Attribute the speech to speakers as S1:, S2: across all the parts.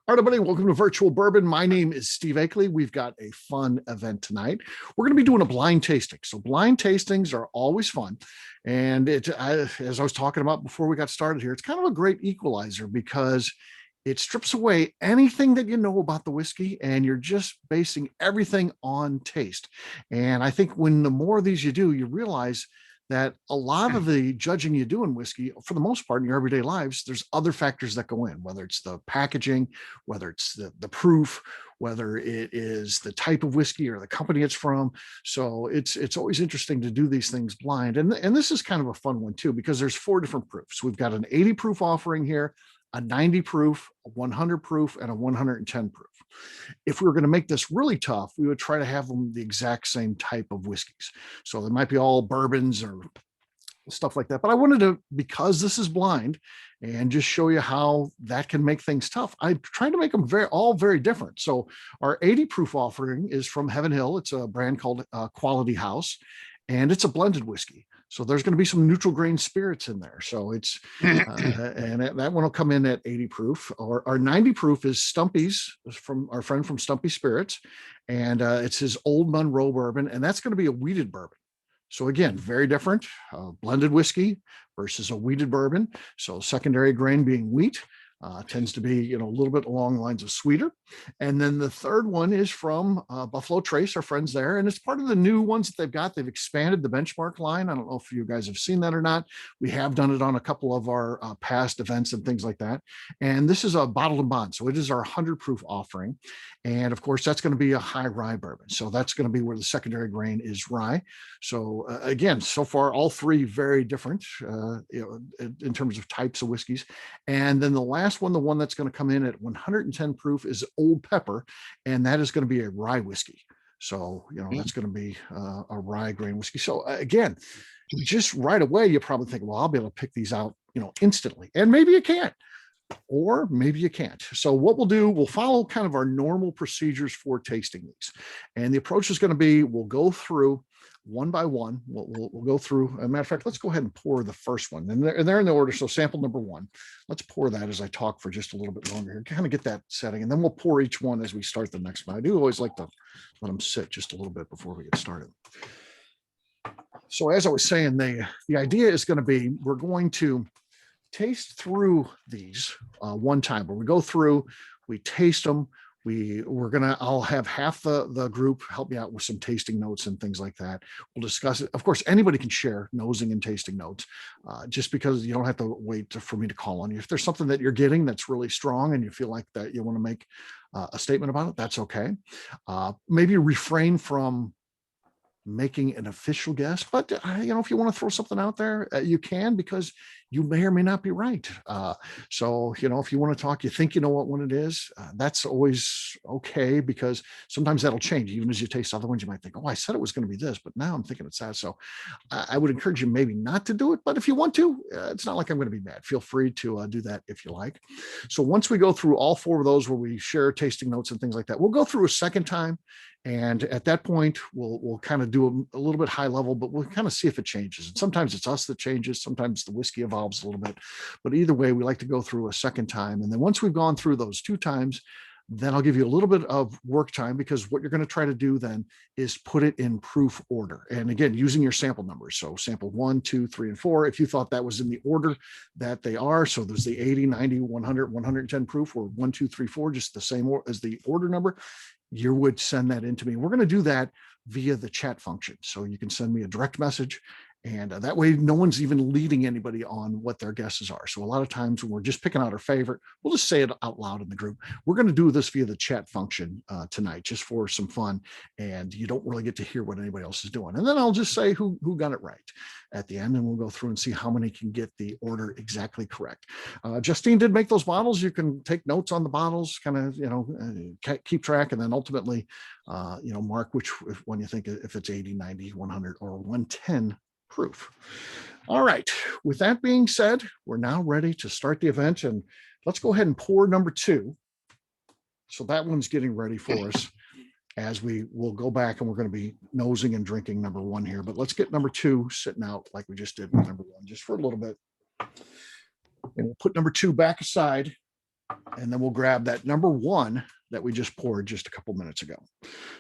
S1: All right, everybody, welcome to Virtual Bourbon. My name is Steve Akley. We've got a fun event tonight. We're going to be doing a blind tasting. So blind tastings are always fun. And as I was talking about before we got started here, it's kind of a great equalizer because it strips away anything that you know about the whiskey and you're just basing everything on taste. And I think when the more of these you do, you realize that a lot of the judging you do in whiskey, for the most part in your everyday lives, there's other factors that go in, whether it's the packaging, whether it's the proof, whether it is the type of whiskey or the company it's from. So it's always interesting to do these things blind. And this is kind of a fun one too, because there's 4 different proofs. We've got an 80 proof offering here, a 90 proof, a 100 proof, and a 110 proof. If we were going to make this really tough, we would try to have them the exact same type of whiskeys. So they might be all bourbons or stuff like that. But I wanted to, because this is blind, and just show you how that can make things tough. I tried to make them all very different. So our 80 proof offering is from Heaven Hill. It's a brand called Quality House, and it's a blended whiskey. So there's going to be some neutral grain spirits in there. So it's, and that one will come in at 80 proof. Our 90 proof is Stumpy's, from our friend from Stumpy Spirits. And it's his Old Monroe bourbon. And that's going to be a wheated bourbon. So again, very different, blended whiskey versus a wheated bourbon. So secondary grain being wheat. Tends to be, a little bit along the lines of sweeter. And then the third one is from Buffalo Trace, our friends there. And it's part of the new ones that they've got. They've expanded the benchmark line. I don't know if you guys have seen that or not. We have done it on a couple of our past events and things like that. And this is a bottled and bond. So it is our 100 proof offering. And of course, that's going to be a high rye bourbon. So that's going to be where the secondary grain is rye. So again, so far, all 3 very different in terms of types of whiskeys. And then the last one, the one that's going to come in at 110 proof, is Old Pepper. And that is going to be a rye whiskey. So, that's going to be a rye grain whiskey. So again, just right away, you probably think, well, I'll be able to pick these out, instantly. And maybe you can't. Or maybe you can't. So what we'll do, we'll follow kind of our normal procedures for tasting these. And the approach is going to be, we'll go through one by one. We'll go through. As a matter of fact, let's go ahead and pour the first one. And they're in the order. So sample number 1. Let's pour that as I talk for just a little bit longer here, kind of get that setting. And then we'll pour each one as we start the next one. I do always like to let them sit just a little bit before we get started. So as I was saying, the idea is going to be, we're going to taste through these one time, where we go through, we taste them. I'll have half the group help me out with some tasting notes and things like that. We'll discuss it. Of course, anybody can share nosing and tasting notes, just because you don't have to wait for me to call on you. If there's something that you're getting that's really strong and you feel like that you want to make a statement about it, that's okay. Maybe refrain from making an official guess, but if you want to throw something out there, you can, because you may or may not be right. So if you want to talk, you think you know what one it is, that's always okay, because sometimes that'll change. Even as you taste other ones, you might think, oh, I said it was going to be this, but now I'm thinking it's that. So I would encourage you maybe not to do it, but if you want to, it's not like I'm going to be mad. Feel free to do that if you like. So once we go through all 4 of those, where we share tasting notes and things like that, we'll go through a second time. And at that point, we'll kind of do a little bit high level, but we'll kind of see if it changes. And sometimes it's us that changes. Sometimes the whiskey evolves a little bit. But either way, we like to go through a second time. And then once we've gone through those 2 times, then I'll give you a little bit of work time, because what you're going to try to do then is put it in proof order. And again, using your sample numbers. So sample 1, 2, 3, and 4, if you thought that was in the order that they are. So there's the 80, 90, 100, 110 proof, or 1, 2, 3, 4, just the same as the order number. You would send that in to me. We're going to do that via the chat function. So you can send me a direct message, and that way no one's even leading anybody on what their guesses are. So a lot of times when we're just picking out our favorite, we'll just say it out loud in the group. We're going to do this via the chat function tonight, just for some fun, and you don't really get to hear what anybody else is doing. And then I'll just say who got it right at the end, and we'll go through and see how many can get the order exactly correct. Justine did make those bottles. You can take notes on the bottles, kind of, keep track, and then ultimately, mark which one you think, if it's 80, 90, 100, or 110 proof. All right. With that being said, we're now ready to start the event, and let's go ahead and pour number 2. So that one's getting ready for us, as we will go back, and we're going to be nosing and drinking number 1 here. But let's get number 2 sitting out like we just did with number 1, just for a little bit. And we'll put number 2 back aside. And then we'll grab that number one that we just poured just a couple minutes ago.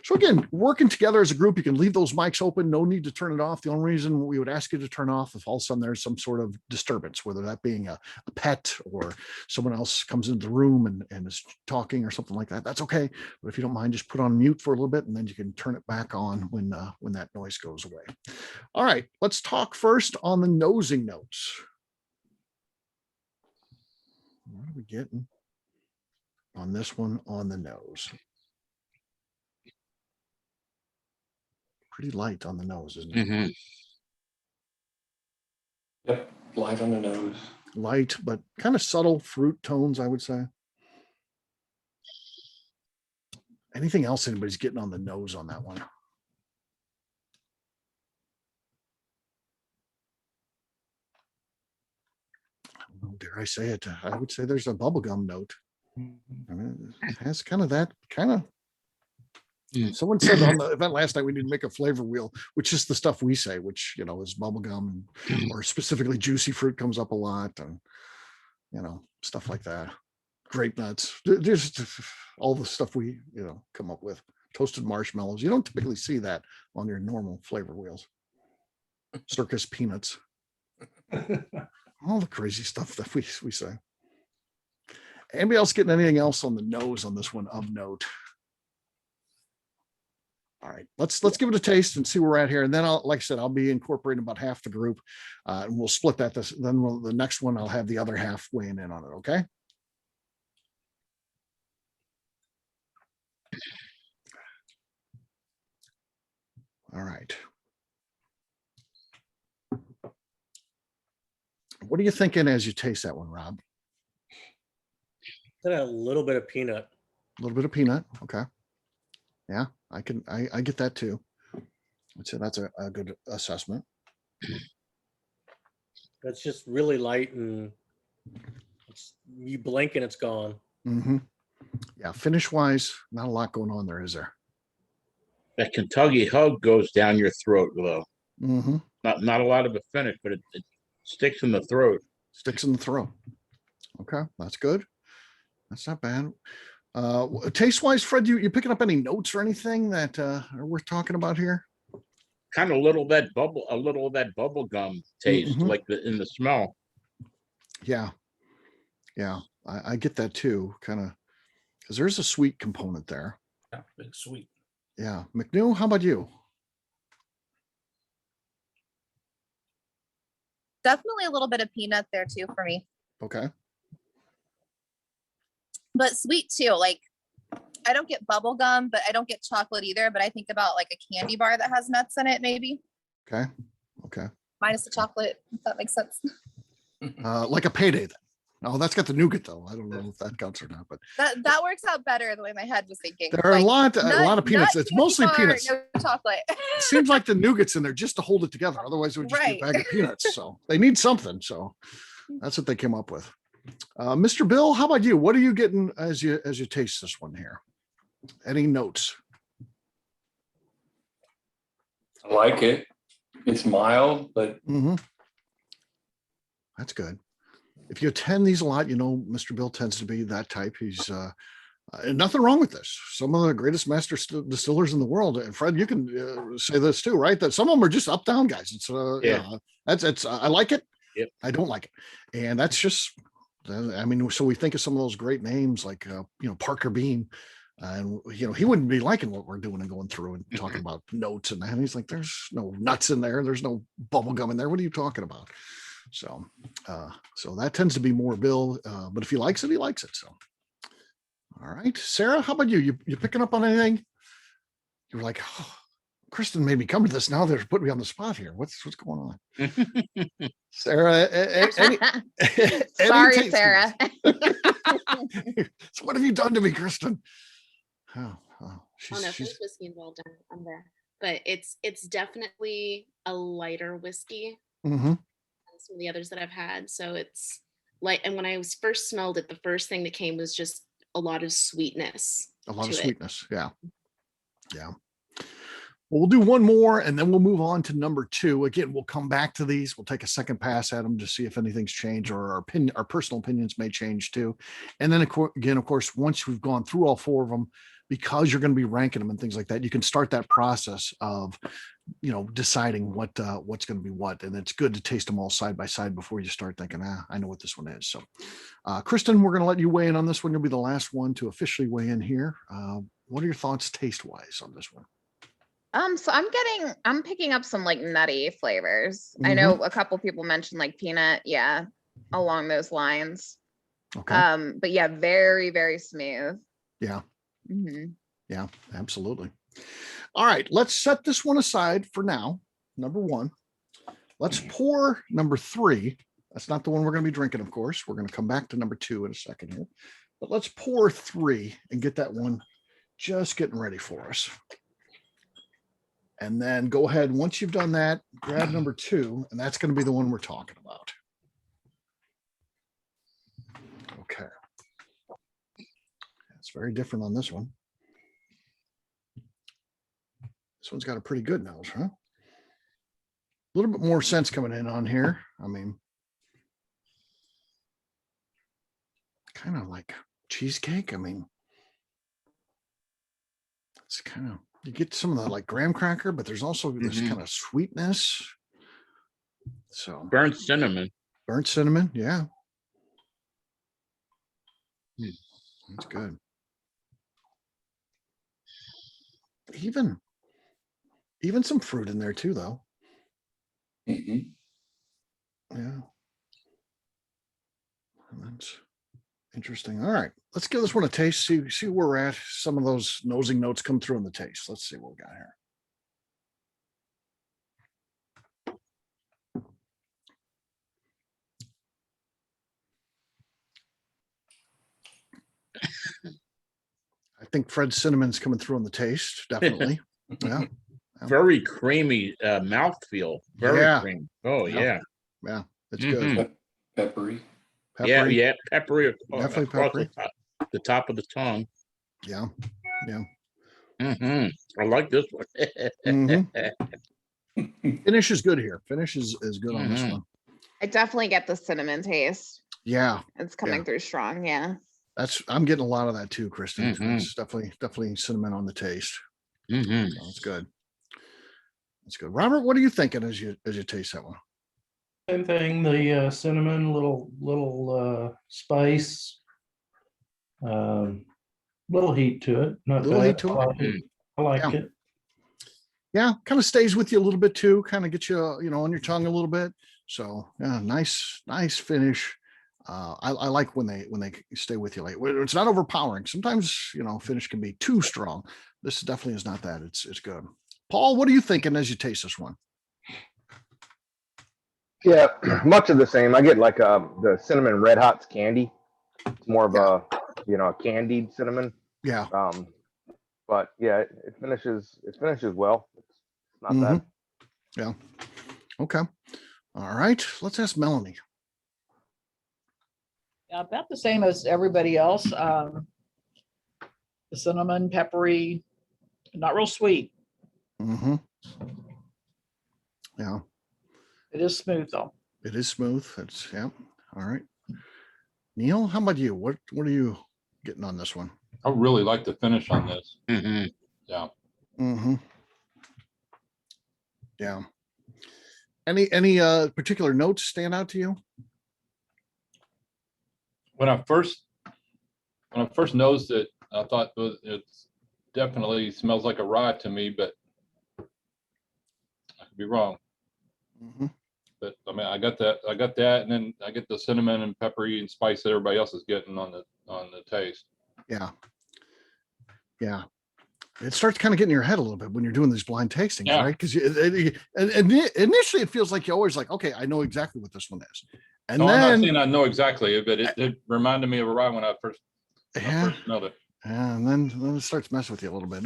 S1: So again, working together as a group, you can leave those mics open. No need to turn it off. The only reason we would ask you to turn off if all of a sudden there's some sort of disturbance, whether that being a pet or someone else comes into the room and is talking or something like that. That's okay. But if you don't mind, just put on mute for a little bit, and then you can turn it back on when that noise goes away. All right, let's talk first on the nosing notes. What are we getting on this one on the nose? Pretty light on the nose, isn't it?
S2: Mm-hmm.
S3: Yep, light on the nose.
S1: Light, but kind of subtle fruit tones, I would say. Anything else anybody's getting on the nose on that one? Dare I say it? I would say there's a bubblegum note. I mean, it has kind of that kind of. Someone said on the event last night we need to make a flavor wheel, which is the stuff we say, which is bubblegum or specifically juicy fruit comes up a lot, and stuff like that. Grape nuts, just all the stuff we come up with. Toasted marshmallows. You don't typically see that on your normal flavor wheels. Circus peanuts. All the crazy stuff that we say. Anybody else getting anything else on the nose on this one of note? All right, let's give it a taste and see where we're at here. And then like I said, I'll be incorporating about half the group, and we'll split that. Then the next one, I'll have the other half weighing in on it. Okay. All right. What are you thinking as you taste that one, Rob?
S4: A little bit of peanut.
S1: A little bit of peanut. Okay. Yeah, I get that too. I'd say that's a good assessment.
S4: It's just really light, and you blink and it's gone.
S1: Mm-hmm. Yeah, finish wise, not a lot going on there, is there?
S2: That Kentucky hug goes down your throat, though.
S1: Mm-hmm.
S2: Not a lot of a finish, but it sticks in the throat.
S1: Sticks in the throat. Okay, that's good. That's not bad. Taste wise, Fred, you picking up any notes or anything that are worth talking about here?
S2: Kind of a little of that bubble gum taste, like in the smell.
S1: Yeah, I get that too, kind of, because there's a sweet component there.
S3: Yeah, big sweet.
S1: Yeah, McNew, how about you?
S5: Definitely a little bit of peanut there too for me.
S1: Okay.
S5: But sweet too. Like, I don't get bubble gum, but I don't get chocolate either. But I think about like a candy bar that has nuts in it, maybe.
S1: Okay.
S5: Minus the chocolate, if that makes sense.
S1: Like a payday then. Oh, that's got the nougat though. I don't know if that counts or not, but
S5: That works out better the way my head was thinking.
S1: there are
S5: like,
S1: a lot of peanuts. It's mostly
S5: bar,
S1: peanuts.
S5: No chocolate.
S1: It seems like the nougat's in there just to hold it together. Otherwise, it would just be a bag of peanuts. So they need something. So that's what they came up with. Mr. Bill, how about you? What are you getting as you taste this one here? Any notes?
S3: I like it. It's mild, but
S1: That's good. If you attend these a lot, Mr. Bill tends to be that type. He's and nothing wrong with this. Some of the greatest master distillers in the world. And Fred, you can say this too, right? That some of them are just up down guys. It's that's I like it.
S2: Yep.
S1: I don't like it, and that's just. I mean, so we think of some of those great names like Parker Bean, and he wouldn't be liking what we're doing and going through and talking about notes and that. And he's like, "There's no nuts in there. There's no bubble gum in there. What are you talking about?" So that tends to be more Bill, but if he likes it, he likes it. So, all right, Sarah, how about you? You picking up on anything? You were like, oh, Kristen made me come to this. Now they're putting me on the spot here. What's going on? Sarah,
S5: Sorry, Sarah.
S1: So what have you done to me, Kristen?
S6: No, there's whiskey involved on there, but it's definitely a lighter whiskey than some of the others that I've had. So it's light, and when I first smelled it, the first thing that came was just a lot of sweetness.
S1: A lot of sweetness, yeah. Well, we'll do one more and then we'll move on to number 2. Again, we'll come back to these. We'll take a second pass at them to see if anything's changed or our personal opinions may change too. And then again, of course, once we've gone through all 4 of them, because you're going to be ranking them and things like that, you can start that process of, deciding what's going to be what. And it's good to taste them all side by side before you start thinking, I know what this one is. So, Kristen, we're going to let you weigh in on this one. You'll be the last one to officially weigh in here. What are your thoughts taste wise on this one?
S7: So I'm picking up some like nutty flavors. I know a couple people mentioned like peanut, along those lines.
S1: Okay.
S7: But yeah, very, very smooth.
S1: Yeah.
S7: Mhm.
S1: Yeah, absolutely. All right, let's set this one aside for now. Number 1. Let's pour number 3. That's not the one we're going to be drinking, of course. We're going to come back to number 2 in a second here. But let's pour 3 and get that one just getting ready for us. And then go ahead. Once you've done that, grab number 2, and that's going to be the one we're talking about. Okay. It's very different on this one. This one's got a pretty good nose, huh? A little bit more sense coming in on here. I mean, kind of like cheesecake. I mean, it's kind of, you get some of the like graham cracker, but there's also this kind of sweetness. So
S2: Burnt cinnamon.
S1: Yeah. That's good. Even some fruit in there too, though. Yeah. And that's interesting. All right, let's give this one a taste. See where we're at. Some of those nosing notes come through in the taste. Let's see what we got here. I think Fred Cinnamon's coming through on the taste, definitely. Yeah.
S2: Very creamy mouthfeel. Very creamy. Oh, yeah.
S1: Yeah, it's good.
S3: Peppery.
S2: Yeah, peppery.
S1: Definitely
S2: across
S1: peppery.
S2: The top of the tongue.
S1: Yeah.
S2: I like this one.
S1: Finish is good here. Finish is good on this one.
S7: I definitely get the cinnamon taste.
S1: Yeah.
S7: It's coming through strong. Yeah.
S1: I'm getting a lot of that too, Kristen. It's definitely cinnamon on the taste. That's good. That's good. Robert, what are you thinking as you taste that one?
S8: Same thing. The cinnamon, little spice, little heat to it. Not
S1: Little
S8: bad.
S1: heat to it.
S8: I like it.
S1: Yeah, kind of stays with you a little bit too. Kind of gets you, on your tongue a little bit. So yeah, nice finish. I like when they stay with you. Like it's not overpowering. Sometimes finish can be too strong. This definitely is not that. It's good. Paul, what are you thinking as you taste this one?
S9: Yeah, much of the same. I get like the cinnamon Red Hots candy. It's more of a candied cinnamon.
S1: Yeah.
S9: But yeah, it finishes well. It's not bad.
S1: Yeah. Okay. All right. Let's ask Melanie.
S10: Yeah, about the same as everybody else. The cinnamon, peppery, not real sweet.
S1: Yeah.
S10: It is smooth though.
S1: It is smooth. All right. Neil, how about you? What are you getting on this one?
S3: I really like the finish on this. Yeah.
S1: Yeah. Any particular notes stand out to you?
S3: When I first nosed it, I thought it definitely smells like a rye to me, but I could be wrong. But I mean, I got that, and then I get the cinnamon and peppery and spice that everybody else is getting on the taste.
S1: Yeah. Yeah. It starts kind of getting in your head a little bit when you're doing these blind tastings, right? Because initially it feels like you're always like, okay, I know exactly what this one is. And then
S3: I'm not saying I know exactly, but it reminded me of a rye when I first smelled it.
S1: And then it starts messing with you a little bit.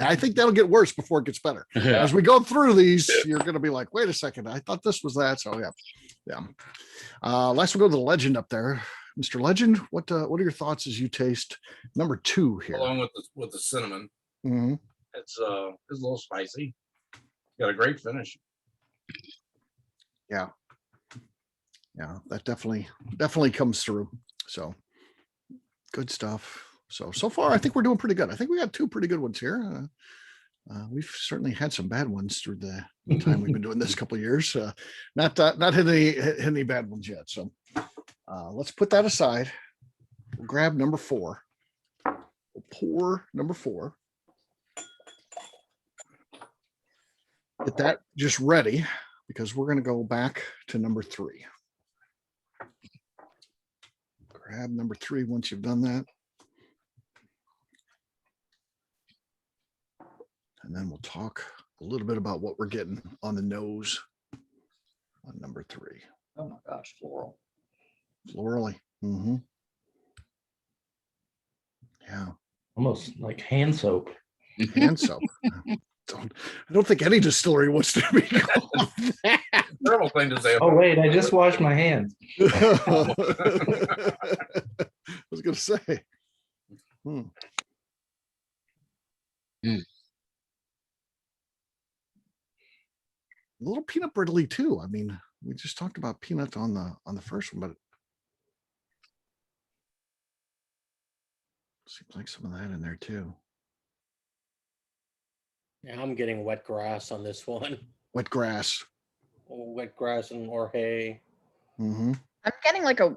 S1: I think that'll get worse before it gets better. As we go through these, you're going to be like, wait a second, I thought this was that. So yeah. Let's go to the legend up there. Mr. Legend, what are your thoughts as you taste number 2 here?
S11: Along with the cinnamon.
S2: It's a little spicy. Got a great finish.
S1: Yeah, that definitely comes through. So good stuff. So far, I think we're doing pretty good. I think we got two pretty good ones here. We've certainly had some bad ones through the time we've been doing this couple of years. Not hit any bad ones yet. So let's put that aside. We'll grab number 4. We'll pour number 4. Get that just ready because we're going to go back to number 3. Grab number 3 once you've done that. And then we'll talk a little bit about what we're getting on the nose on number 3.
S10: Oh my gosh, floral.
S1: Florally. Mm-hmm. Yeah.
S8: Almost like hand soap.
S1: Hand soap. I don't think any distillery wants to be called that.
S2: Terrible thing to say.
S8: Oh, wait, I just washed my hands.
S1: I was going to say. A little peanut brittley too. I mean, we just talked about peanut on the first one, but it seems like some of that in there too.
S4: Yeah, I'm getting wet grass on this one.
S1: Wet grass.
S4: Wet grass or hay.
S1: Mm-hmm.
S7: I'm getting like a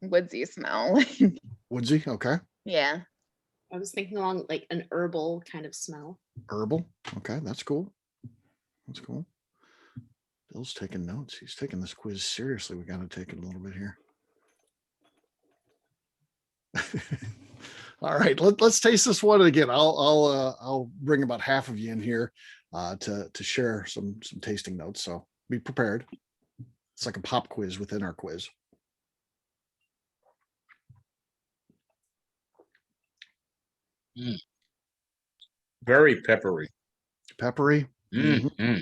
S7: woodsy smell.
S1: Woodsy. Okay.
S7: Yeah.
S6: I was thinking along like an herbal kind of smell.
S1: Herbal. Okay, that's cool. That's cool. Bill's taking notes. He's taking this quiz seriously. We got to take it a little bit here. All right, let's taste this one again. I'll bring about half of you in here to share some tasting notes. So be prepared. It's like a pop quiz within our quiz.
S2: Very peppery.
S1: Peppery.
S2: Mm-hmm.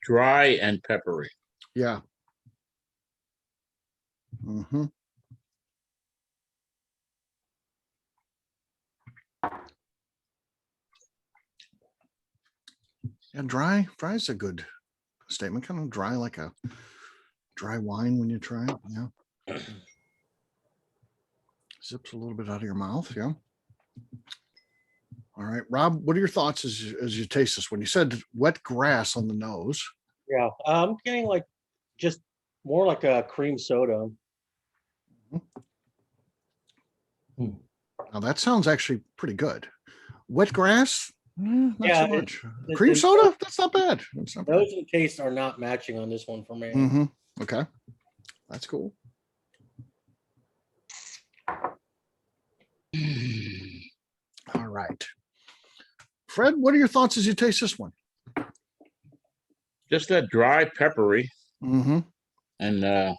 S2: Dry and peppery.
S1: Yeah. Mm-hmm. And dry is a good statement. Kind of dry, like a dry wine when you try it. Yeah. Zips a little bit out of your mouth. Yeah. All right, Rob, what are your thoughts as you taste this? When you said wet grass on the nose.
S4: Yeah, I'm getting like just more like a cream soda.
S1: Now that sounds actually pretty good. Wet grass? Not
S4: Yeah,
S1: so much. Cream soda? That's not bad. That's not bad.
S4: Nose and taste are not matching on this one for me.
S1: Mm-hmm. Okay, that's cool. All right. Fred, what are your thoughts as you taste this one?
S2: Just that dry, peppery,
S1: Mm-hmm.
S2: and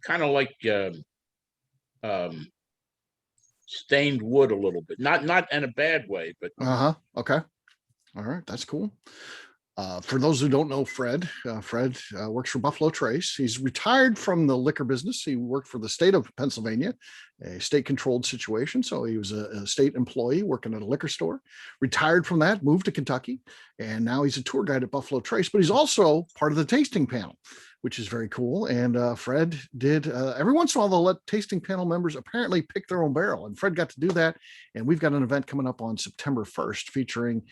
S2: kind of like stained wood a little bit. Not in a bad way, but
S1: Okay. All right, that's cool. For those who don't know Fred, Fred works for Buffalo Trace. He's retired from the liquor business. He worked for the state of Pennsylvania, a state-controlled situation. So he was a state employee working at a liquor store. Retired from that, moved to Kentucky, and now he's a tour guide at Buffalo Trace. But he's also part of the tasting panel, which is very cool. And Fred did, every once in a while, they'll let tasting panel members apparently pick their own barrel. And Fred got to do that. And we've got an event coming up on September 1st featuring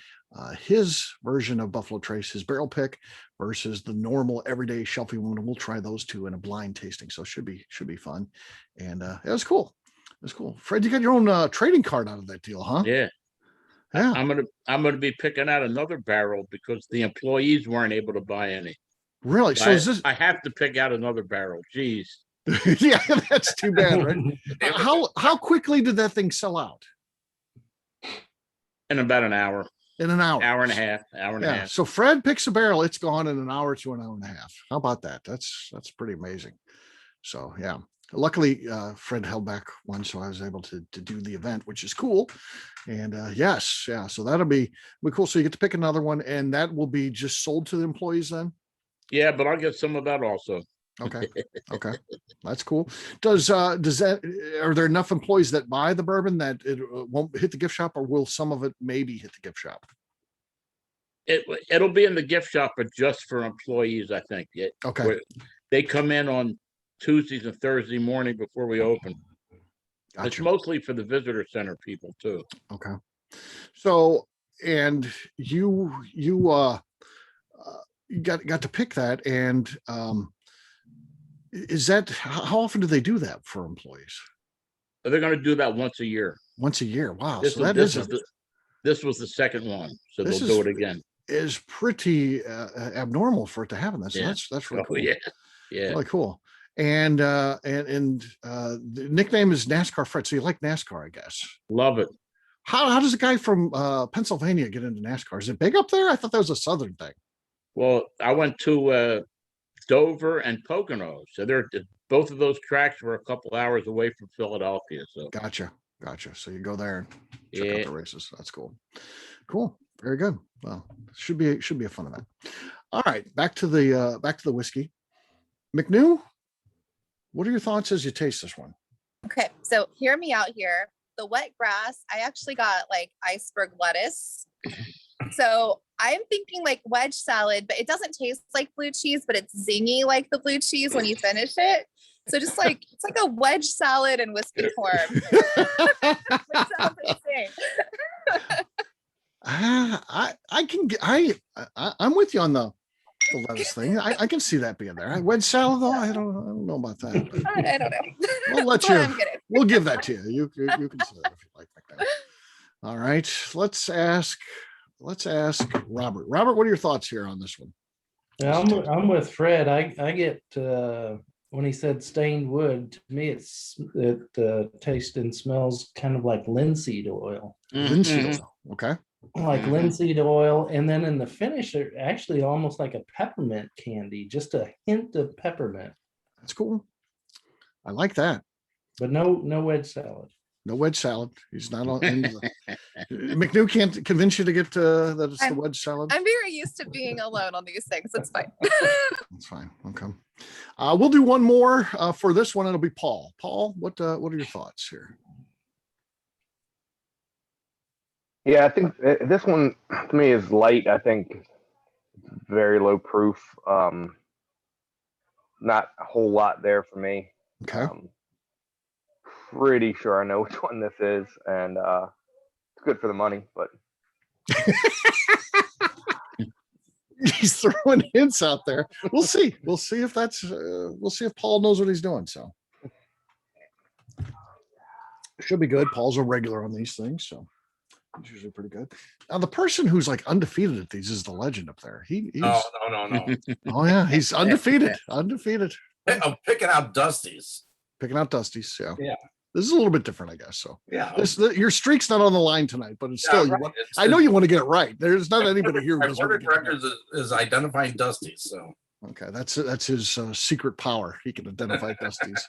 S1: his version of Buffalo Trace, his barrel pick versus the normal everyday shelfie one. And we'll try those two in a blind tasting. So it should be fun. And it was cool. It was cool. Fred, you got your own trading card out of that deal, huh?
S2: yeah.
S1: Yeah.
S2: I'm gonna be picking out another barrel because the employees weren't able to buy any.
S1: Really? So is this?
S2: I have to pick out another barrel. Jeez.
S1: Yeah, that's too bad, right? How quickly did that thing sell out?
S2: In about an hour.
S1: In an hour.
S2: Hour and a half. Hour and a half.
S1: So Fred picks a barrel, it's gone in an hour to an hour and a half. How about that? That's pretty amazing. So yeah. Luckily, Fred held back one, so I was able to do the event, which is cool. And so that'll be cool. So you get to pick another one, and that will be just sold to the employees then.
S2: Yeah, but I'll get some of that also.
S1: Okay. Okay. That's cool. Does that, are there enough employees that buy the bourbon that it won't hit the gift shop, or will some of it maybe hit the gift shop?
S2: It'll be in the gift shop, but just for employees, I think.
S1: Okay.
S2: They come in on Tuesdays and Thursday morning before we open. It's
S1: Gotcha.
S2: mostly for the visitor center people too.
S1: Okay. So, and you got to pick that, and is that, how often do they do that for employees?
S2: They're going to do that once a year.
S1: Once a year. Wow.
S2: This
S1: So
S2: was
S1: that
S2: this
S1: is
S2: was the this was the second one, so
S1: This
S2: they'll do it again.
S1: is pretty abnormal for it to happen. So
S2: Yeah.
S1: that's really
S2: Oh
S1: cool.
S2: yeah, yeah.
S1: Really cool. And the nickname is NASCAR Fred. So you like NASCAR, I guess.
S2: Love it.
S1: How does a guy from Pennsylvania get into NASCAR? Is it big up there? I thought that was a southern thing.
S2: Well, I went to Dover and Pocono, so both of those tracks were a couple hours away from Philadelphia. So
S1: Gotcha. So you go there and check out
S2: yeah,
S1: the races. That's cool. Cool. Very good. Well, should be a fun event. All right, back to the whiskey. McNew, what are your thoughts as you taste this one?
S5: Okay, so hear me out here. The wet grass, I actually got like iceberg lettuce. So I'm thinking like wedge salad, but it doesn't taste like blue cheese, but it's zingy like the blue cheese when you finish it. So just like, it's like a wedge salad in whiskey form. Which sounds insane.
S1: I'm with you on the lettuce thing. I can see that being there. Wedge salad, though, I don't know about that. But
S5: I don't know.
S1: we'll let
S5: That's what
S1: you.
S5: I'm getting.
S1: We'll give that to you. You can say that if you like. All right. Let's ask Robert. Robert, what are your thoughts here on this one?
S8: Yeah, I'm with Fred. I get when he said stained wood, to me it tastes and smells kind of like linseed oil.
S1: Linseed oil. Okay.
S8: Like linseed oil, and then in the finish, it actually almost like a peppermint candy, just a hint of peppermint.
S1: That's cool. I like that.
S8: But no wedge salad.
S1: No wedge salad. He's not on. McNew can't convince you to get that it's the wedge salad.
S5: I'm very used to being alone on these things. It's fine.
S1: That's fine. Okay. We'll do one more for this one. It'll be Paul. Paul, what are your thoughts here?
S9: Yeah, I think this one to me is light. I think very low proof. Not a whole lot there for me.
S1: Okay.
S9: Pretty sure I know which one this is, and it's good for the money, but
S1: he's throwing hints out there. We'll see. We'll see if Paul knows what he's doing. So should be good. Paul's a regular on these things, so he's usually pretty good. Now the person who's like undefeated at these is the legend up there. He's
S11: No.
S1: oh yeah, he's undefeated. Undefeated.
S11: I'm picking out Dusty's.
S1: Picking out Dusty's. Yeah.
S11: Yeah.
S1: This is a little bit different, I guess. So
S11: Yeah.
S1: Your streak's not on the line tonight, but it's still.
S11: Right.
S1: I know you want to get it right. There's not anybody here.
S11: My
S1: Who
S11: board of directors is identifying Dusty's. So
S1: okay, that's his secret power. He can identify Dusty's.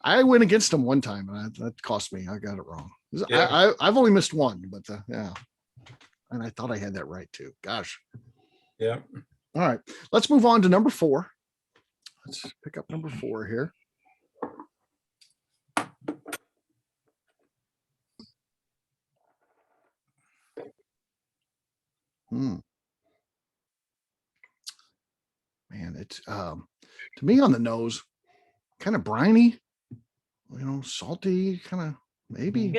S1: I went against him one time, and that cost me. I got it wrong.
S11: Yeah.
S1: I've only missed one, but yeah, and I thought I had that right too. Gosh.
S11: yeah.
S1: All right, let's move on to number 4. Let's pick up number 4 here. Man, it's to me on the nose, kind of briny, salty, kind of maybe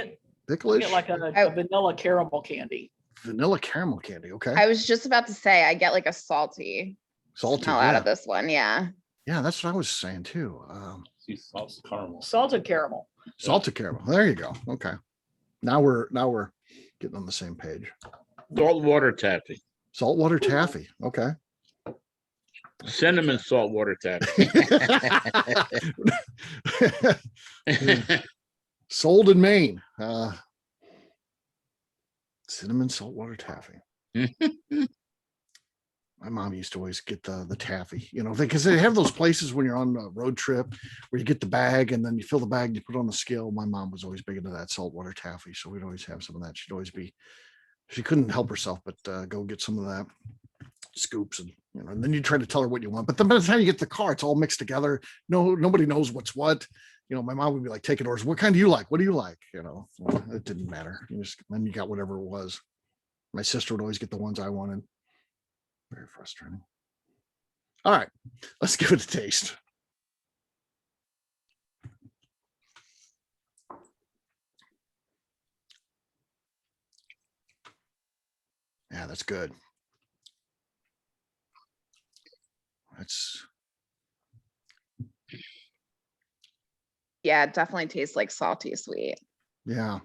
S1: picklish.
S10: Get like a vanilla caramel candy.
S1: Vanilla caramel candy. Okay.
S7: I was just about to say, I get like a salty smell out
S1: yeah.
S7: of this one. Yeah.
S1: Yeah, that's what I was saying too.
S3: Salted caramel.
S10: Salted caramel.
S1: Salted caramel. There you go. Okay. Now we're getting on the same page.
S2: Saltwater taffy.
S1: Saltwater taffy. Okay.
S2: Cinnamon saltwater taffy.
S1: Sold in Maine. Cinnamon saltwater taffy. My mom used to always get the taffy, because they have those places when you're on a road trip where you get the bag and then you fill the bag and you put it on the scale. My mom was always big into that saltwater taffy, so we'd always have some of that. She couldn't help herself but go get some of that. scoops and and then you try to tell her what you want. But then by the time you get to the car, it's all mixed together. Nobody knows what's what. My mom would be like taking orders. What kind do you like? What do you like? Well, it didn't matter. Then you got whatever it was. My sister would always get the ones I wanted. Very frustrating. All right, let's give it a taste. Yeah, that's good.
S7: Yeah, it definitely tastes like salty sweet.
S1: Yeah,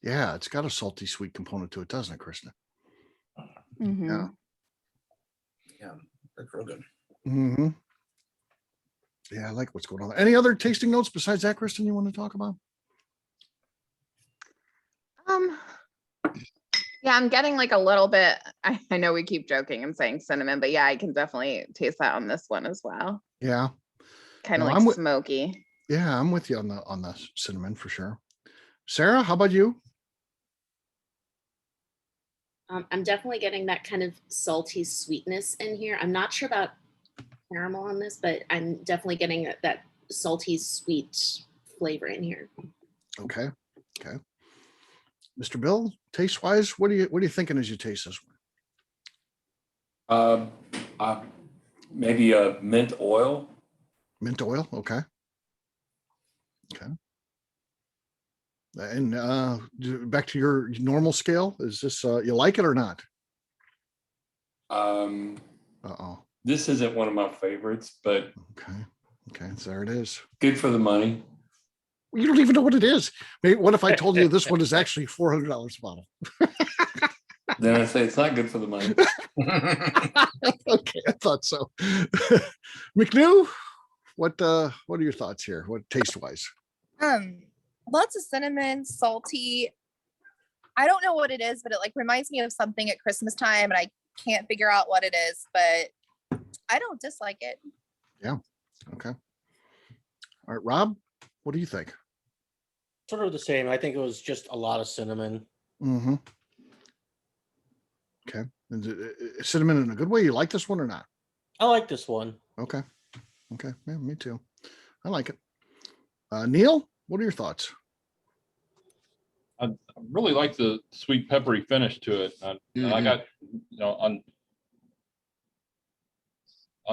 S1: it's got a salty sweet component to it, doesn't it, Kristen?
S7: Mhm.
S11: Yeah, that's real good.
S1: Mm-hmm. Yeah, I like what's going on. Any other tasting notes besides that, Kristen, you want to talk about?
S7: Yeah, I'm getting like a little bit. I know we keep joking and saying cinnamon, but yeah, I can definitely taste that on this one as well.
S1: Yeah,
S7: Kind of
S1: No,
S7: like smoky.
S1: yeah, I'm with you on the cinnamon for sure. Sarah, how about you?
S6: I'm definitely getting that kind of salty sweetness in here. I'm not sure about caramel on this, but I'm definitely getting that salty sweet flavor in here.
S1: Okay. Mr. Bill, taste wise, what are you thinking as you taste this one?
S12: Maybe a mint oil.
S1: Mint oil, okay. And back to your normal scale, is this you like it or not?
S12: This isn't one of my favorites, but
S1: okay, so there it is.
S12: Good for the money.
S1: You don't even know what it is. Maybe, what if I told you this one is actually $400 a bottle?
S12: Then I say it's not good for the money.
S1: Okay, I thought so. McNew, what are your thoughts here? What taste wise?
S5: Lots of cinnamon, salty. I don't know what it is, but it like reminds me of something at Christmas time, and I can't figure out what it is, but I don't dislike it.
S1: Yeah. Okay. All right, Rob, what do you think?
S4: Sort of the same. I think it was just a lot of cinnamon.
S1: Mm-hmm. Okay. Cinnamon in a good way. You like this one or not?
S4: I like this one.
S1: Okay. Yeah, me too. I like it. Neil, what are your thoughts?
S3: I really like the sweet peppery finish to it. I got, on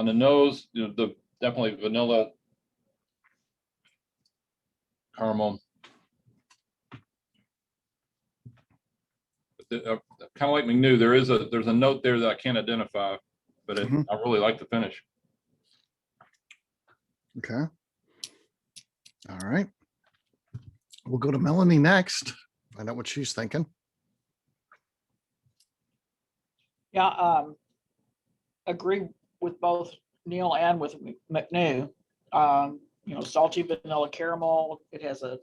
S3: the nose, the definitely vanilla, caramel. Kind of like McNew, there's a note there that I can't identify, but I really like the finish.
S1: Okay. All right. We'll go to Melanie next. Find out what she's thinking.
S10: Yeah, agree with both Neil and with McNew. Salty vanilla caramel. It has a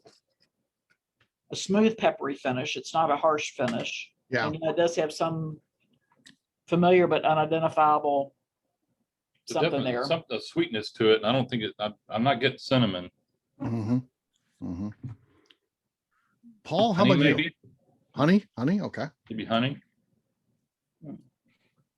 S10: smooth peppery finish. It's not a harsh finish.
S1: Yeah.
S10: And it does have some familiar but unidentifiable something there.
S3: A sweetness to it, and I don't think I'm not getting cinnamon.
S1: Paul, how
S3: Honey,
S1: about
S3: maybe?
S1: you? Honey, okay.
S3: Maybe honey.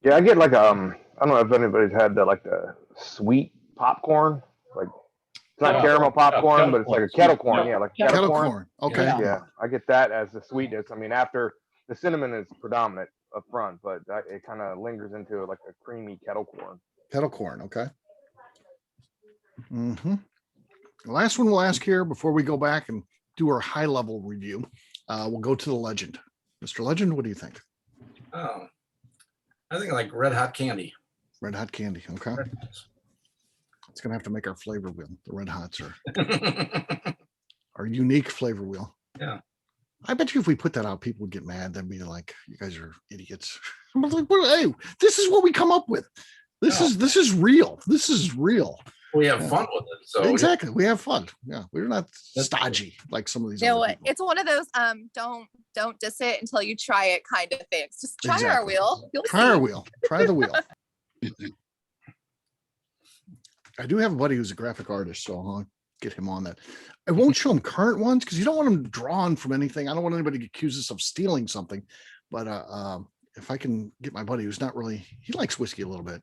S9: Yeah, I get like I don't know if anybody's had the sweet popcorn. Like it's not caramel popcorn, but it's like a kettle corn. Yeah, like kettle corn.
S1: Okay.
S9: Yeah, I get that as the sweetness. I mean, after the cinnamon is predominant up front, but it kind of lingers into like a creamy kettle corn.
S1: Kettle corn, okay. The last one we'll ask here before we go back and do our high level review. We'll go to the legend. Mr. Legend, what do you think?
S11: Oh, I think like red hot candy.
S1: Red hot candy, okay. It's gonna have to make our flavor wheel. The red hots are our unique flavor wheel.
S11: Yeah.
S1: I bet you if we put that out, people would get mad. They'd be like, "You guys are idiots." I'm like, well, hey, this is what we come up with. This is real. This is real.
S11: We have fun with it. So
S1: exactly, we have fun. Yeah, we're not stodgy like some of these.
S5: You know what? It's one of those don't diss it until you try it kind of things. Just try our wheel. You'll
S1: try
S5: see.
S1: our wheel. Try the wheel. I do have a buddy who's a graphic artist, so I'll get him on that. I won't show him current ones because you don't want them drawn from anything. I don't want anybody to accuse us of stealing something. But if I can get my buddy who's not really, he likes whiskey a little bit,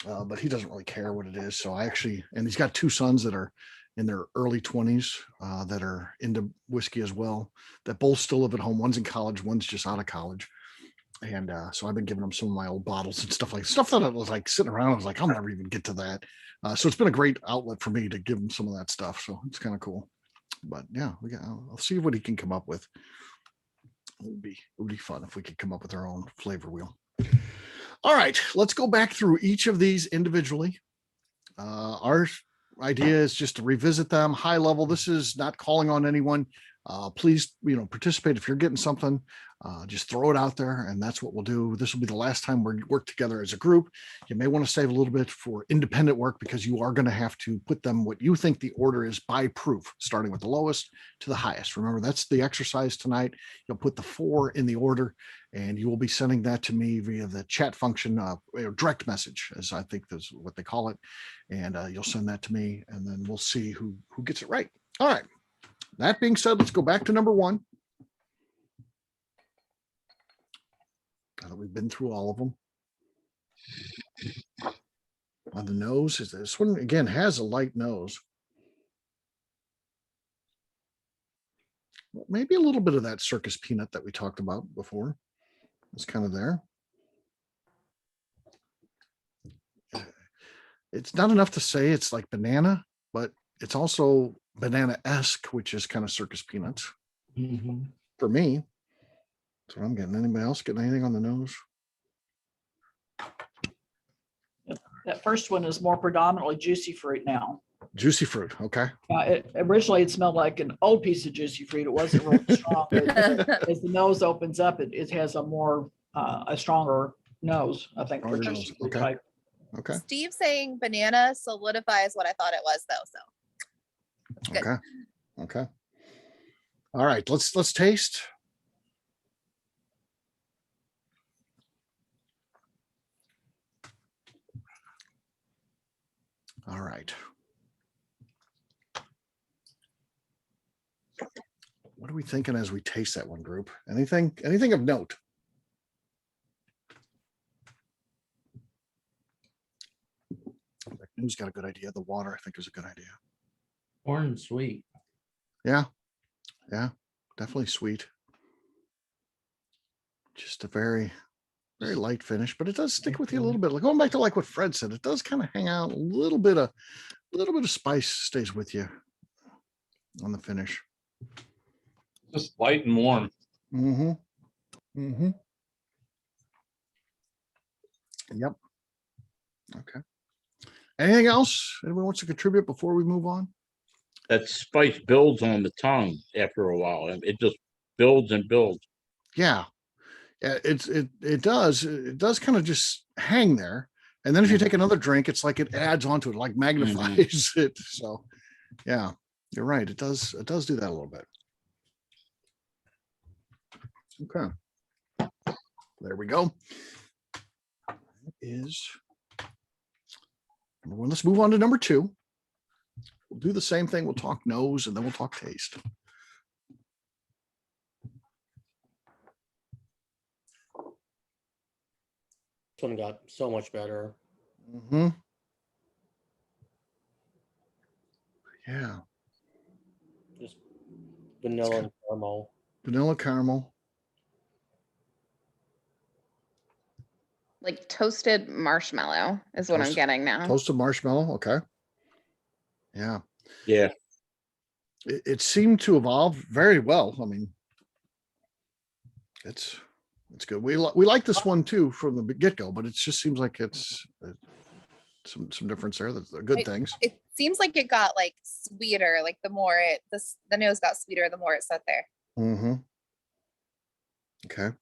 S1: but he doesn't really care what it is. So I actually, and he's got 2 sons that are in their early 20s that are into whiskey as well, that both still live at home. One's in college, one's just out of college. And so I've been giving them some of my old bottles and stuff that I was like sitting around. I was like, I'll never even get to that. So it's been a great outlet for me to give them some of that stuff. So it's kind of cool. But yeah, I'll see what he can come up with. It would be fun if we could come up with our own flavor wheel. All right, let's go back through each of these individually. Our idea is just to revisit them high level. This is not calling on anyone. Please, participate. If you're getting something, just throw it out there, and that's what we'll do. This will be the last time we work together as a group. You may want to save a little bit for independent work, because you are going to have to put them what you think the order is by proof, starting with the lowest to the highest. Remember, that's the exercise tonight. You'll put the 4 in the order, and you will be sending that to me via the chat function, direct message, as I think that's what they call it. And you'll send that to me, and then we'll see who gets it right. All right. That being said, let's go back to number 1. Now that we've been through all of them. On the nose, this one again has a light nose. Maybe a little bit of that circus peanut that we talked about before. It's kind of there. It's not enough to say it's like banana, but it's also banana-esque, which is kind of circus peanuts. For me. That's what I'm getting. Anybody else getting anything on the nose?
S10: That first one is more predominantly juicy fruit now.
S1: Juicy fruit. Okay.
S10: Originally, it smelled like an old piece of juicy fruit. It wasn't really strong. As the nose opens up, it has a stronger nose, I think. For juicy fruit type.
S1: Okay.
S5: Steve saying banana solidifies what I thought it was, though. So that's good.
S1: Okay. All right. Let's taste. All right. What are we thinking as we taste that one, group? Anything of note? Who's got a good idea? The water, I think, is a good idea.
S8: Corn sweet.
S1: Yeah, definitely sweet. Just a very, very light finish, but it does stick with you a little bit. Like going back to like what Fred said, it does kind of hang out. A little bit of spice stays with you on the finish.
S3: Just light and warm.
S1: Yep. Okay. Anything else anyone wants to contribute before we move on?
S2: That spice builds on the tongue after a while, and it just builds and builds.
S1: Yeah, it does kind of just hang there, and then if you take another drink, it's like it adds onto it, like magnifies it. So yeah, you're right, it does do that a little bit. Okay, there we go. That is number 1. Let's move on to number 2. We'll do the same thing. We'll talk nose, and then we'll talk taste.
S4: This one got so much better.
S1: Yeah.
S4: Just vanilla and caramel.
S1: Vanilla caramel.
S7: Like toasted marshmallow is what I'm getting now.
S1: Toasted marshmallow. Okay. Yeah.
S2: Yeah.
S1: It seemed to evolve very well. I mean, it's good. We like this one too from the get-go, but it just seems like it's some difference there. That's good things.
S5: It seems like it got like sweeter, like the more the nose got sweeter, the more it sat there.
S1: Okay.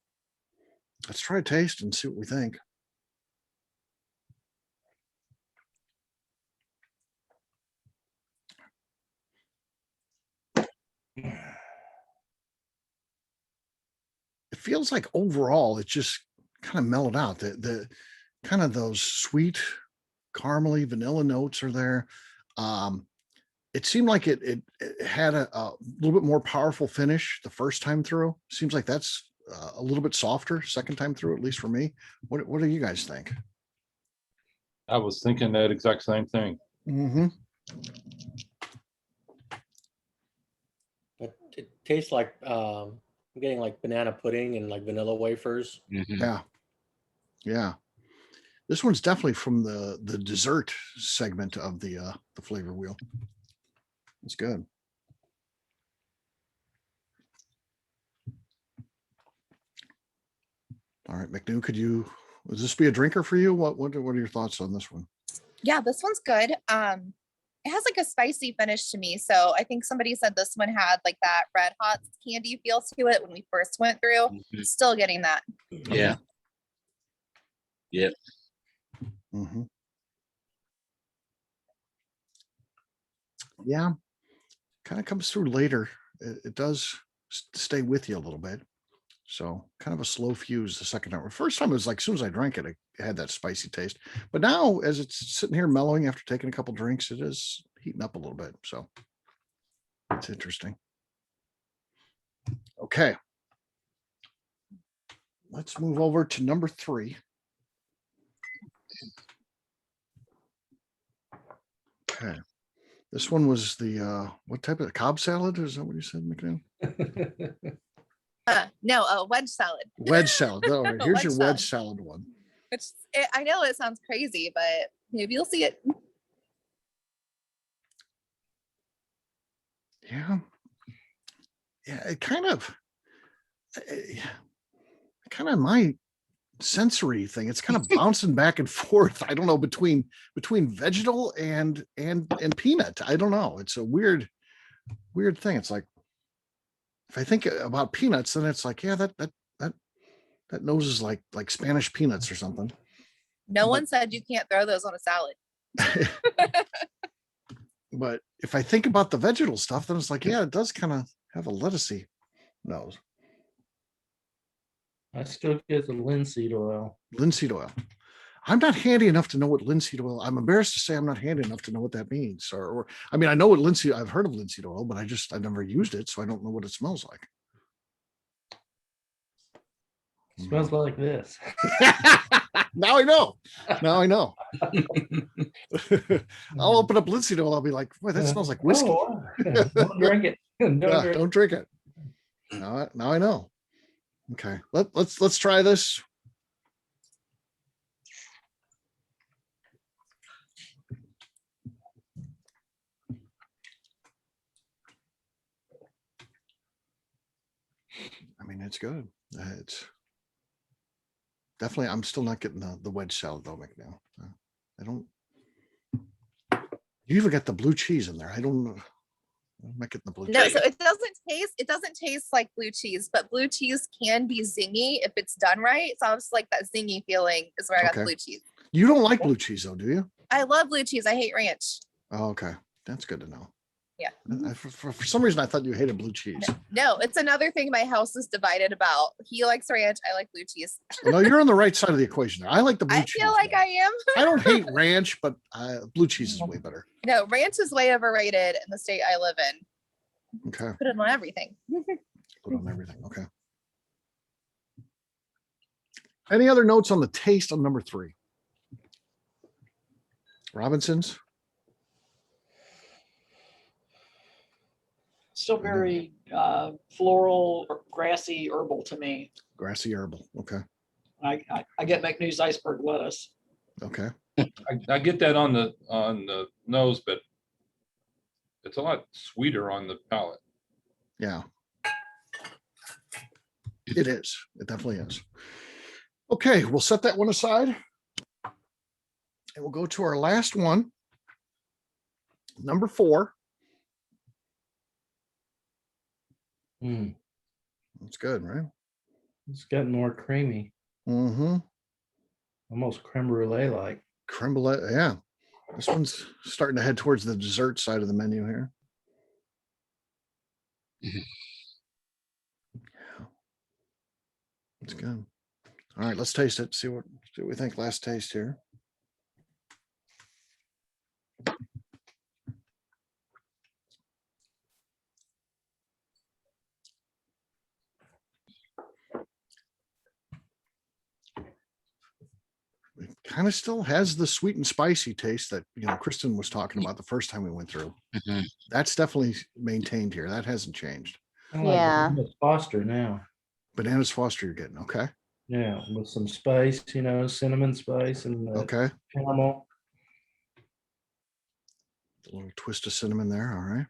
S1: Let's try a taste and see what we think. It feels like overall it just kind of mellowed out. The kind of those sweet caramely vanilla notes are there. It seemed like it had a little bit more powerful finish the first time through. Seems like that's a little bit softer second time through, at least for me. What do you guys think?
S3: I was thinking that exact same thing.
S1: Mm-hmm.
S4: But it tastes like I'm getting like banana pudding and like vanilla wafers.
S1: Yeah. Yeah. This one's definitely from the dessert segment of the flavor wheel. It's good. All right, McNew, would this be a drinker for you? What are your thoughts on this one?
S5: Yeah, this one's good. It has like a spicy finish to me. So I think somebody said this one had like that Red Hot candy feel to it when we first went through. Still getting that.
S2: Yeah. Yep.
S1: Mm-hmm. Yeah, kind of comes through later. It does stay with you a little bit. So kind of a slow fuse the second time. The first time it was like, as soon as I drank it, it had that spicy taste. But now as it's sitting here mellowing after taking a couple drinks, it is heating up a little bit. So it's interesting. Okay. Let's move over to number 3. Okay. This one was the what type of Cobb salad? Is that what you said, McNeil?
S5: No, a wedge salad.
S1: Wedge salad. All right, here's
S5: Wedge
S1: your
S5: salad.
S1: wedge salad one.
S5: Which I know it sounds crazy, but maybe you'll see it.
S1: Yeah. Yeah, it kind of my sensory thing. It's kind of bouncing back and forth. I don't know, between vegetal and peanut. I don't know. It's a weird thing. It's like if I think about peanuts, then it's like, yeah, that nose is like Spanish peanuts or something.
S5: No one said you can't throw those on a salad.
S1: But if I think about the vegetal stuff, then it's like, yeah, it does kind of have a lettucey nose.
S8: I still get the linseed oil.
S1: Linseed oil. I'm not handy enough to know what linseed oil. I'm embarrassed to say I'm not handy enough to know what that means. Or I mean, I know what linseed. I've heard of linseed oil, but I've never used it, so I don't know what it smells like.
S8: Smells like this.
S1: Now I know. I'll open up linseed oil. I'll be like, boy, that smells like whiskey.
S8: Oh, don't drink it.
S1: Don't drink it. Now I know. Okay, let's try this. I mean, it's good. It's definitely. I'm still not getting the wedge salad though, McNeil. I don't. You even got the blue cheese in there. I don't know. I'm not getting the blue cheese.
S5: No, so it doesn't taste like blue cheese, but blue cheese can be zingy if it's done right. So I was like, that zingy feeling is where I got the blue cheese.
S1: You don't like blue cheese though, do you?
S5: I love blue cheese. I hate ranch.
S1: Oh, okay. That's good to know.
S5: Yeah.
S1: For some reason, I thought you hated blue cheese.
S5: No, it's another thing my house is divided about. He likes ranch. I like blue cheese.
S1: No, you're on the right side of the equation. I like the blue
S5: I
S1: cheese.
S5: feel like I am.
S1: I don't hate ranch, but blue cheese is way better.
S5: No, ranch is way overrated in the state I live in.
S1: Okay.
S5: Put it on everything.
S1: Put on everything. Okay. Any other notes on the taste on number 3? Robinson's?
S10: Still very floral, or grassy, herbal to me.
S1: Grassy herbal. Okay.
S10: I get McNew's iceberg lettuce.
S1: Okay.
S3: I get that on the nose, but it's a lot sweeter on the palate.
S1: Yeah. It is. It definitely is. Okay, we'll set that one aside. And we'll go to our last one. Number 4. That's good, right?
S8: It's getting more creamy.
S1: Mm-hmm.
S8: Almost creme brulee like.
S1: Creme brulee, yeah. This one's starting to head towards the dessert side of the menu here. Yeah. It's good. All right, let's taste it. See what we think. Last taste here. kind of still has the sweet and spicy taste that, Kristen was talking about the first time we went through.
S2: Mhm.
S1: That's definitely maintained here. That hasn't changed.
S8: I like
S7: Yeah.
S8: Bananas Foster now.
S1: Bananas Foster you're getting. Okay.
S8: Yeah, with some spice, cinnamon spice and
S1: Okay.
S8: caramel.
S1: A little twist of cinnamon there. All right.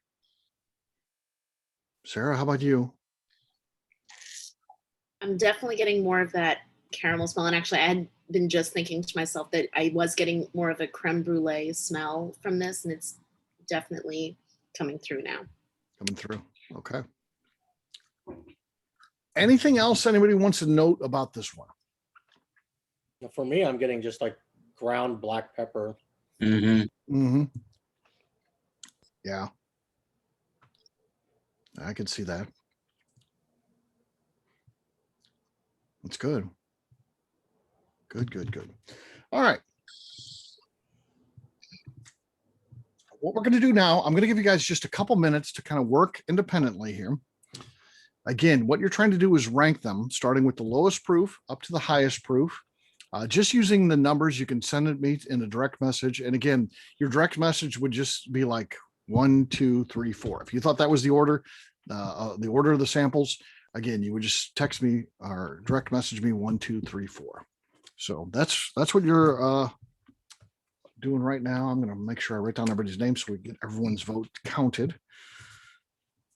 S1: Sarah, how about you?
S6: I'm definitely getting more of that caramel smell. And actually, I had been just thinking to myself that I was getting more of a creme brulee smell from this, and it's definitely coming through now.
S1: Coming through. Okay. Anything else anybody wants to note about this one?
S4: For me, I'm getting just like ground black pepper.
S1: Mm-hmm. Yeah. I could see that. It's good. Good. All right. What we're going to do now, I'm going to give you guys just a couple minutes to kind of work independently here. Again, what you're trying to do is rank them, starting with the lowest proof up to the highest proof. Just using the numbers, you can send it me in a direct message. And again, your direct message would just be like 1, 2, 3, 4. If you thought that was the order of the samples, again, you would just text me or direct message me 1, 2, 3, 4. So that's what you're doing right now. I'm going to make sure I write down everybody's name so we get everyone's vote counted.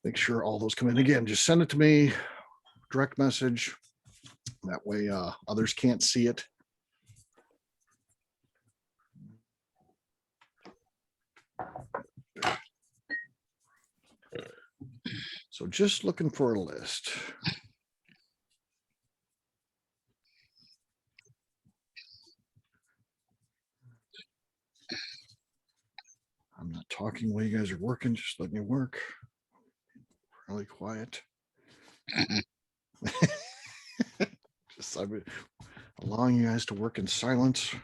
S1: Make sure all those come in. Again, just send it to me, direct message. That way others can't see it. So just looking for a list. I'm not talking while you guys are working, just let me work. Really quiet. Just I'm allowing you guys to work in silence.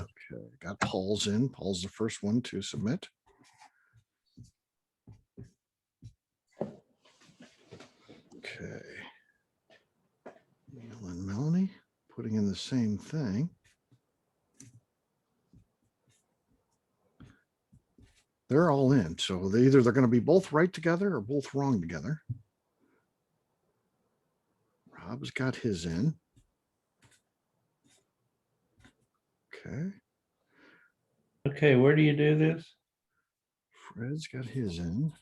S1: Okay, got Paul's in. Paul's the first one to submit. Okay. Neil and Melanie putting in the same thing. They're all in. So they're going to be both right together or both wrong together. Rob's got his in. Okay.
S8: Okay, where do you do this?
S1: Fred's got his in.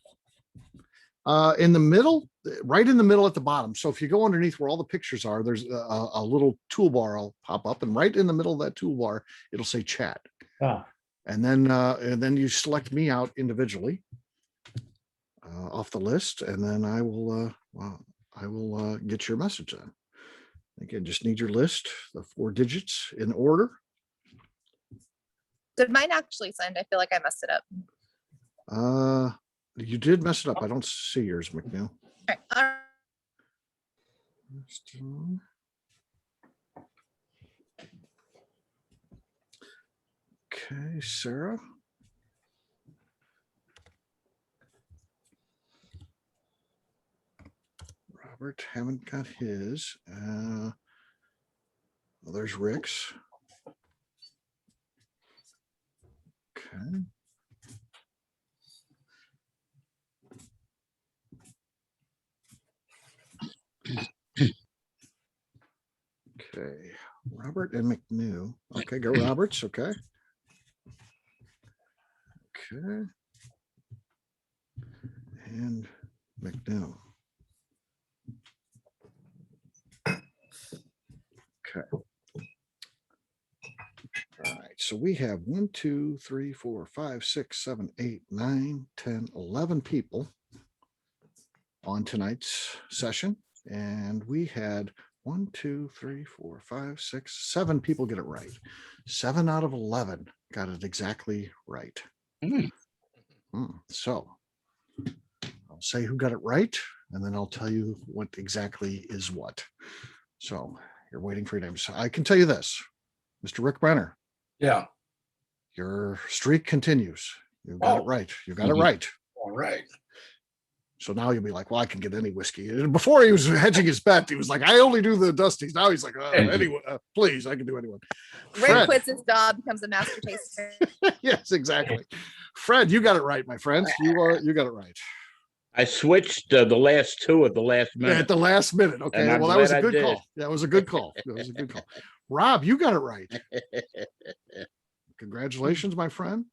S1: In the middle, right in the middle at the bottom. So if you go underneath where all the pictures are, there's a little toolbar will pop up, and right in the middle of that toolbar, it'll say chat.
S8: Ah.
S1: And then you select me out individually off the list, and then I will get your message then. Again, just need your list, the 4 digits in order.
S5: Did mine actually send? I feel like I messed it up.
S1: You did mess it up. I don't see yours, McNeil.
S5: All right.
S1: Okay, Sarah. Robert haven't got his. Well, there's Rick's. Okay. Okay, Robert and McNew. Okay, go Roberts. Okay. Okay. And McNew. Okay. All right. So we have 1, 2, 3, 4, 5, 6, 7, 8, 9, 10, 11 people on tonight's session. And we had 1, 2, 3, 4, 5, 6, 7 people get it right. 7 out of 11 got it exactly right. So I'll say who got it right, and then I'll tell you what exactly is what. So you're waiting for your names. I can tell you this, Mr. Rick Brenner.
S11: Yeah.
S1: Your streak continues. You got it right. You got it right.
S11: All right.
S1: So now you'll be like, well, I can get any whiskey. And before he was hedging his bet, he was like, I only do the Dusties. Now he's like, oh, anyone, please, I can do anyone.
S5: Rick quits his job, becomes a master taster.
S1: Yes, exactly. Fred, you got it right, my friend. You got it right.
S2: I switched the last two at the last minute.
S1: At the last minute. Okay.
S2: And I'm
S1: Well, that was a
S2: glad I
S1: good
S2: did.
S1: call. That was a good call. That was a good call. Rob, you got it right. Congratulations, my friend.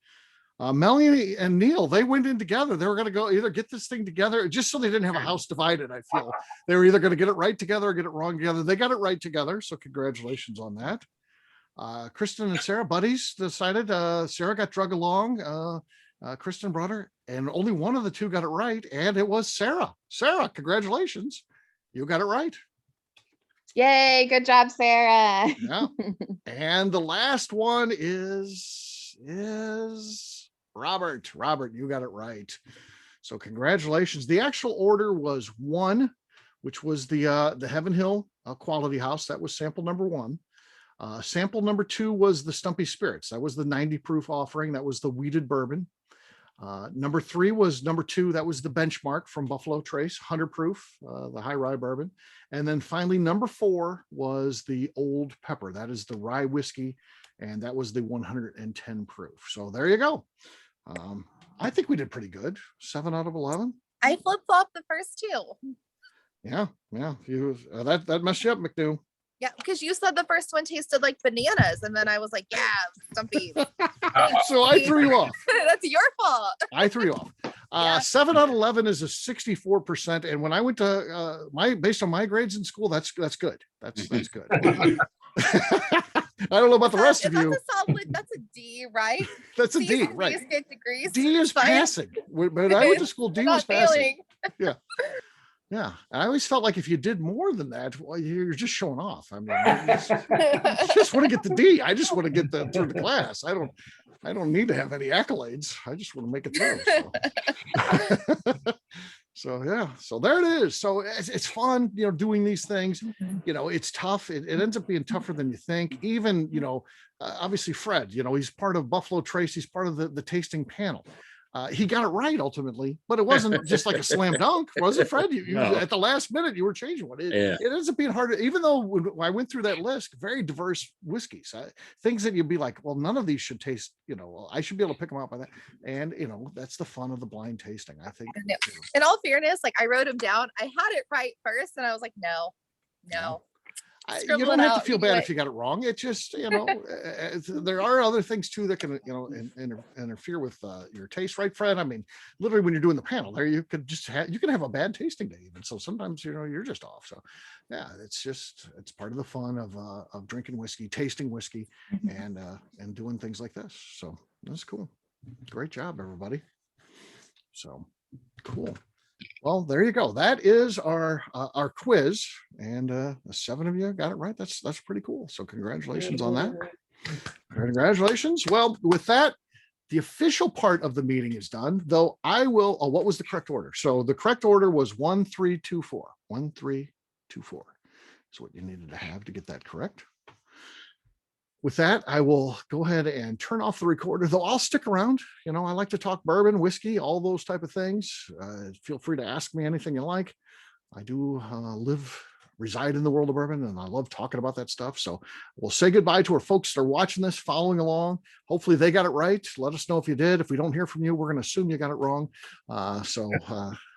S1: Melanie and Neil, they went in together. They were going to go either get this thing together, just so they didn't have a house divided. I feel they were either going to get it right together or get it wrong together. They got it right together. So congratulations on that. Kristen and Sarah, buddies, decided Sarah got drug along. Kristen brought her, and only one of the two got it right, and it was Sarah. Sarah, congratulations. You got it right.
S7: Yay, good job, Sarah.
S1: Yeah. And the last one is Robert. Robert, you got it right. So congratulations. The actual order was 1, which was the Heaven Hill Quality House. That was sample number 1. Sample number 2 was the Stumpy Spirits. That was the 90 proof offering. That was the wheated bourbon. Number 3 was number 2. That was the benchmark from Buffalo Trace, 100 proof, the high rye bourbon. And then finally, number 4 was the Old Pepper. That is the rye whiskey. And that was the 110 proof. So there you go. I think we did pretty good. 7 out of 11.
S5: I flip-flopped the first 2.
S1: Yeah. You that messed you up, McNew.
S5: Yeah, because you said the first one tasted like bananas, and then I was like, yeah, Stumpy.
S1: So I threw you off.
S5: That's your fault.
S1: I threw you off. 7 out of 11 is a 64%. And when I went to based on my grades in school, that's good. That's good. I don't know about the rest of you.
S5: That's a solid, that's a D, right?
S1: That's a D,
S5: D's
S1: right?
S5: Get degrees.
S1: D is passing. When I went to school, D was passing. Yeah. Yeah. I always felt like if you did more than that, well, you're just showing off. I mean, I just want to get the D. I just want to get through the class. I don't need to have any accolades. I just want to make it through. So yeah, so there it is. So it's fun, doing these things. It's tough. It ends up being tougher than you think. Even, obviously Fred, he's part of Buffalo Trace. He's part of the tasting panel. He got it right ultimately, but it wasn't just like a slam dunk, was it, Fred? You
S2: No.
S1: At the last minute, you were changing one.
S2: Yeah.
S1: It ends up being harder, even though when I went through that list, very diverse whiskeys, things that you'd be like, well, none of these should taste, I should be able to pick them out by that. And, that's the fun of the blind tasting, I think.
S5: In all fairness, like I wrote them down. I had it right first, and I was like, no.
S1: You
S5: Scribble
S1: don't
S5: it
S1: have to
S5: out,
S1: feel
S5: you do
S1: bad
S5: it.
S1: if you got it wrong. It just, there are other things too that can, interfere with your taste, right, Fred? I mean, literally when you're doing the panel there, you could just you can have a bad tasting day even. So sometimes, you're just off. So yeah, it's part of the fun of drinking whiskey, tasting whiskey, and doing things like this. So that's cool. Great job, everybody. So cool. Well, there you go. That is our quiz, and the 7 of you got it right. That's pretty cool. So congratulations on that. Congratulations. Well, with that, the official part of the meeting is done. Though I will. Oh, what was the correct order? So the correct order was 1, 3, 2, 4. 1, 3, 2, 4. That's what you needed to have to get that correct. With that, I will go ahead and turn off the recorder, though I'll stick around. I like to talk bourbon, whiskey, all those type of things. Feel free to ask me anything you like. I do reside in the world of bourbon, and I love talking about that stuff. So we'll say goodbye to our folks that are watching this, following along. Hopefully they got it right. Let us know if you did. If we don't hear from you, we're going to assume you got it wrong.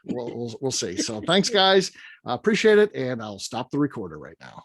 S1: We'll see. So thanks, guys. Appreciate it. And I'll stop the recorder right now.